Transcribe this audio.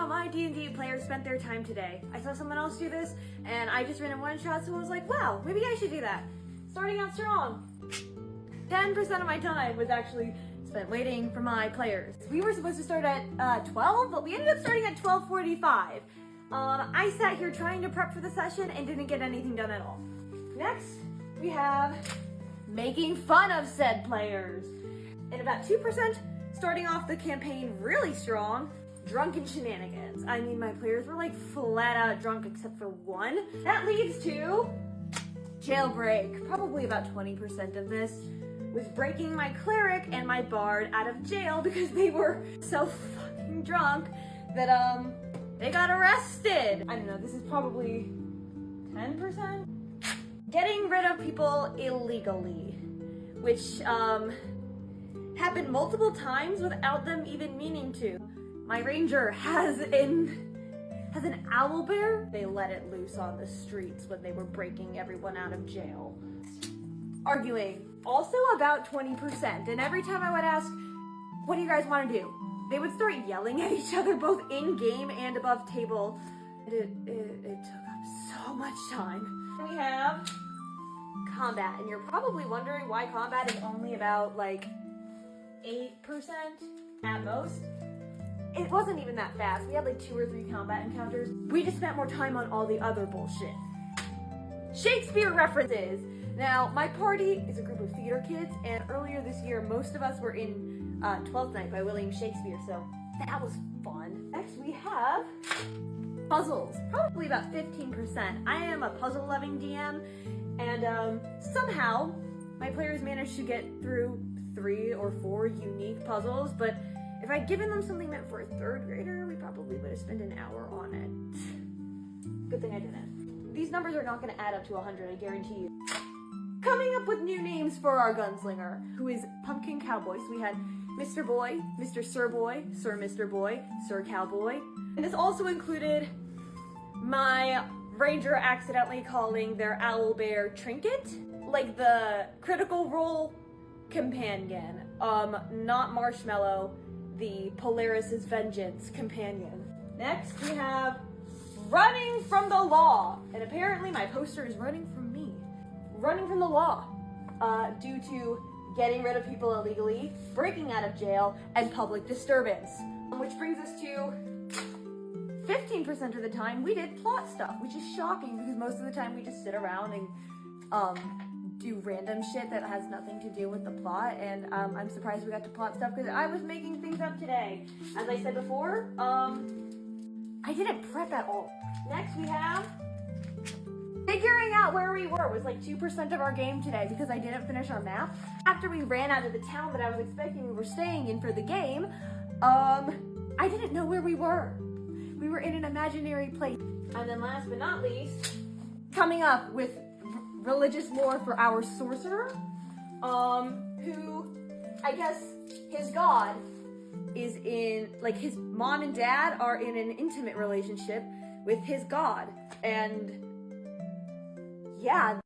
how my D&D players spent their time today. I saw someone else do this, and I just ran in one shot, so I was like, wow, maybe I should do that. Starting out strong. 10% of my time was actually spent waiting for my players. We were supposed to start at 12, but we ended up starting at 12:45. I sat here trying to prep for the session and didn't get anything done at all. Next, we have making fun of said players. And about 2% starting off the campaign really strong, drunken shenanigans. I mean, my players were like flat out drunk except for one. That leads to jailbreak. Probably about 20% of this was breaking my cleric and my bard out of jail because they were so fucking drunk that they got arrested. I don't know, this is probably 10%? Getting rid of people illegally, which happened multiple times without them even meaning to. My ranger has an owlbear. They let it loose on the streets when they were breaking everyone out of jail. Arguing, also about 20%, and every time I would ask, what do you guys want to do? They would start yelling at each other both in-game and above table. It took up so much time. We have combat, and you're probably wondering why combat is only about like 8% at most. It wasn't even that fast. We had like 2 or 3 combat encounters. We just spent more time on all the other bullshit. Shakespeare references. Now, my party is a group of theater kids, and earlier this year, most of us were in 12th Night by William Shakespeare, so that was fun. Next, we have puzzles, probably about 15%. I am a puzzle-loving DM, and somehow my players managed to get through 3 or 4 unique puzzles, but if I'd given them something meant for a 3rd grader, we probably would have spent an hour on it. Good thing I didn't. These numbers are not going to add up to 100, I guarantee you. Coming up with new names for our gunslinger, who is Pumpkin Cowboy. So we had Mr. Boy, Mr. Sir Boy, Sir Mr. Boy, Sir Cowboy. And this also included my ranger accidentally calling their owlbear Trinket, like the Critical Role companion, not Marshmallow, the Polaris' Vengeance companion. Next, we have running from the law. And apparently my poster is running from me. Running from the law, due to getting rid of people illegally, breaking out of jail, and public disturbance. Which brings us to 15% of the time we did plot stuff, which is shocking because most of the time we just sit around and do random shit that has nothing to do with the plot, and I'm surprised we got to plot stuff because I was making things up today. As I said before, I didn't prep at all. Next we have figuring out where we were was like 2% of our game today because I didn't finish our map. After we ran out of the town that I was expecting we were staying in for the game, I didn't know where we were. We were in an imaginary place. And then last but not least, coming up with religious lore for our sorcerer, who, I guess, his god is in, like, his mom and dad are in an intimate relationship with his god, and yeah.